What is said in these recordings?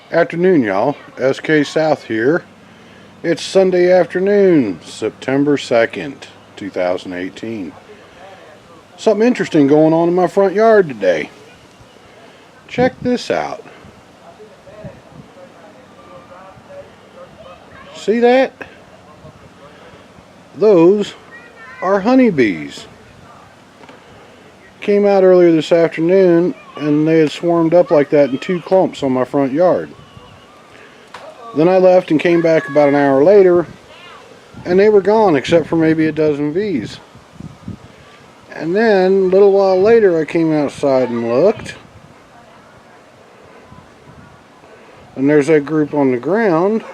Afternoon, y'all. SK South here. It's Sunday afternoon, September 2nd, 2018. Something interesting going on in my front yard today. Check this out. See that? Those are honeybees. Came out earlier this afternoon and they had swarmed up like that in two clumps on my front yard. Then I left and came back about an hour later and they were gone except for maybe a dozen bees. And then a little while later I came outside and looked, and there's that group on the ground.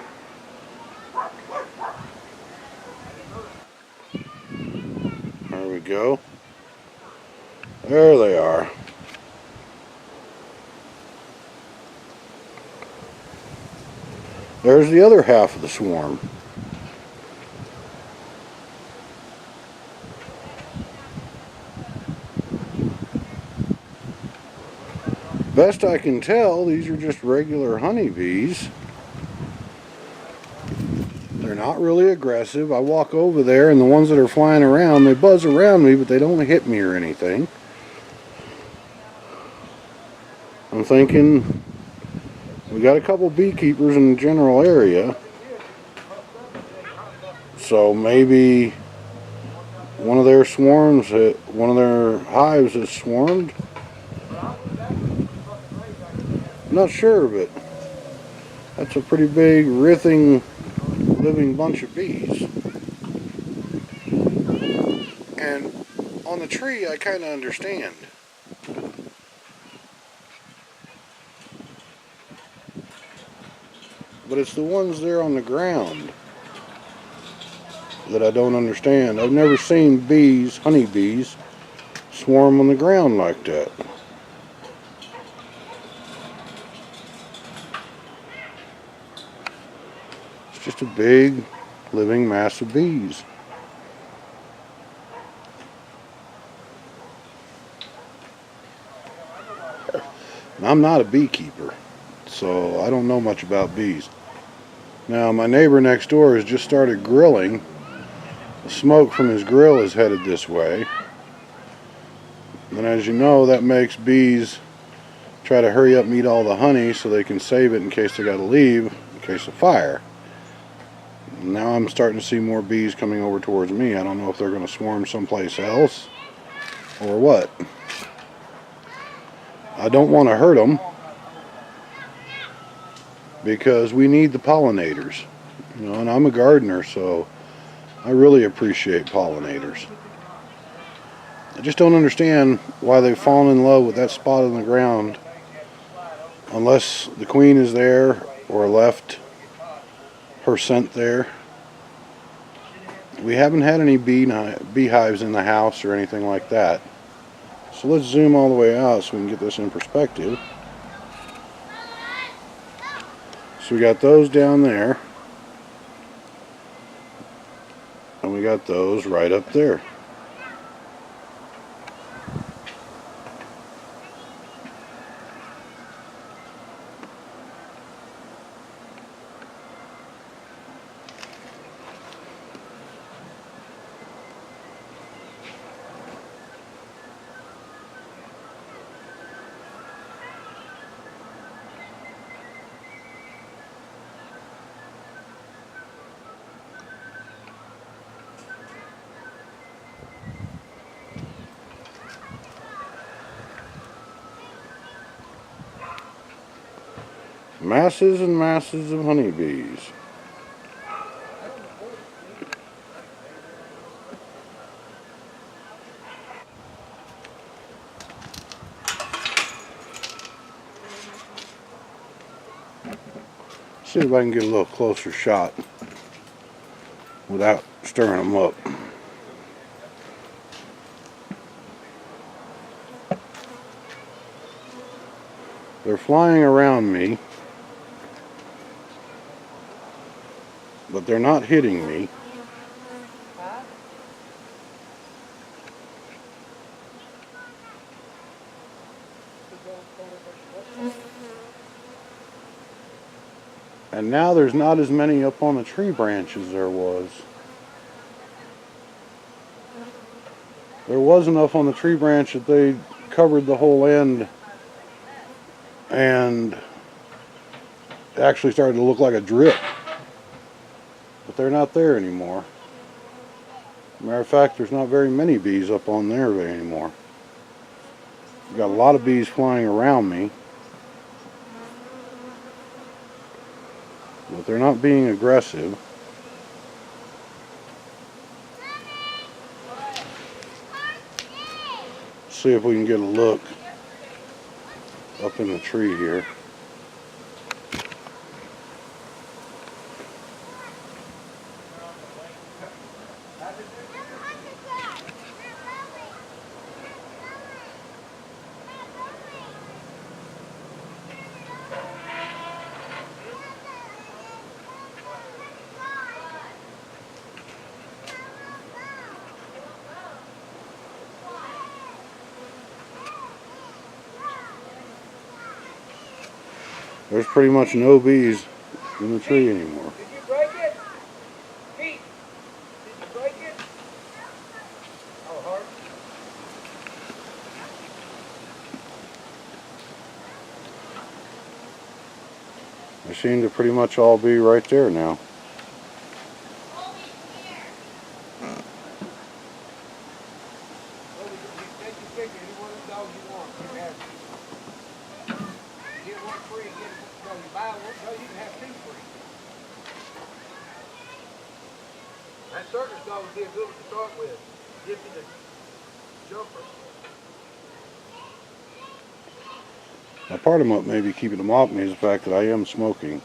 There we go. There they are. There's the other half of the swarm. Best I can tell, these are just regular honeybees. They're not really aggressive. I walk over there and the ones that are flying around, they buzz around me, but they don't hit me or anything. I'm thinking we got a couple beekeepers in the general area, so maybe one of their hives has swarmed. I'm not sure, but that's a pretty big, writhing, living bunch of bees. And on the tree, I kind of understand. But it's the ones there on the ground that I don't understand. I've never seen bees, honeybees, swarm on the ground like that. It's just a big, living mass of bees. And I'm not a beekeeper, so I don't know much about bees. Now, my neighbor next door has just started grilling. The smoke from his grill is headed this way. And as you know, that makes bees try to hurry up and eat all the honey so they can save it in case they got to leave, in case of fire. Now I'm starting to see more bees coming over towards me. I don't know if they're going to swarm someplace else or what. I don't want to hurt them because we need the pollinators. You know, and I'm a gardener, so I really appreciate pollinators. I just don't understand why they've fallen in love with that spot on the ground unless the queen is there or left her scent there. We haven't had any beehives in the house or anything like that. So let's zoom all the way out so we can get this in perspective. So we got those down there. And we got those right up there. Masses and masses of honeybees. See if I can get a little closer shot without stirring them up. They're flying around me, but they're not hitting me. And now there's not as many up on the tree branch as there was. There was enough on the tree branch that they covered the whole end and it actually started to look like a drip. But they're not there anymore. Matter of fact, there's not very many bees up on there anymore. I've got a lot of bees flying around me. But they're not being aggressive. See if we can get a look up in the tree here. There's pretty much no bees in the tree anymore. Did you break it? Pete, did you break it? Oh, hard. They seem to pretty much all be right there now. That circus dog would be a good one to start with. Give you the jumper. Now, part of what may be keeping them off me is the fact that I am smoking.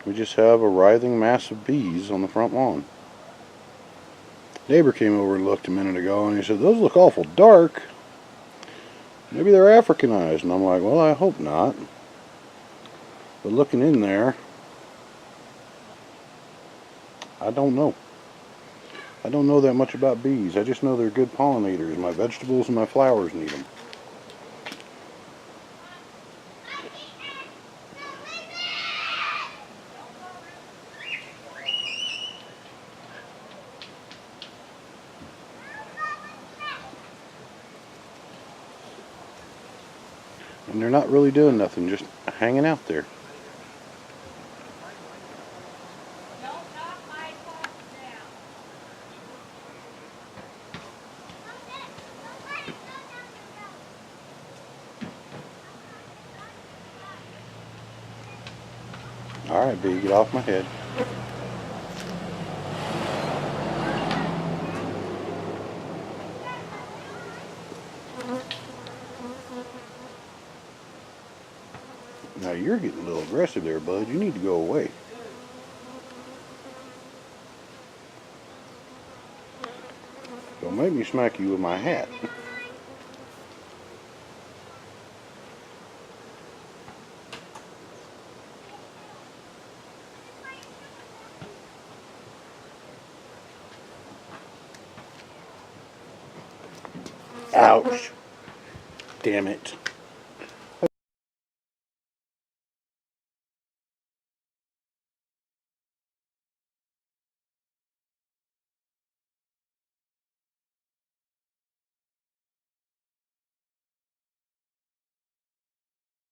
We just have a writhing mass of bees on the front lawn. Neighbor came over and looked a minute ago and he said, "Those look awful dark. Maybe they're Africanized." And I'm like, well, I hope not. But looking in there, I don't know. I don't know that much about bees. I just know they're good pollinators. My vegetables and my flowers need them. And they're not really doing nothing, just hanging out there. Alright, bee, get off my head. Now you're getting a little aggressive there, bud. You need to go away. Don't make me smack you with my hat. Ouch. Damn it.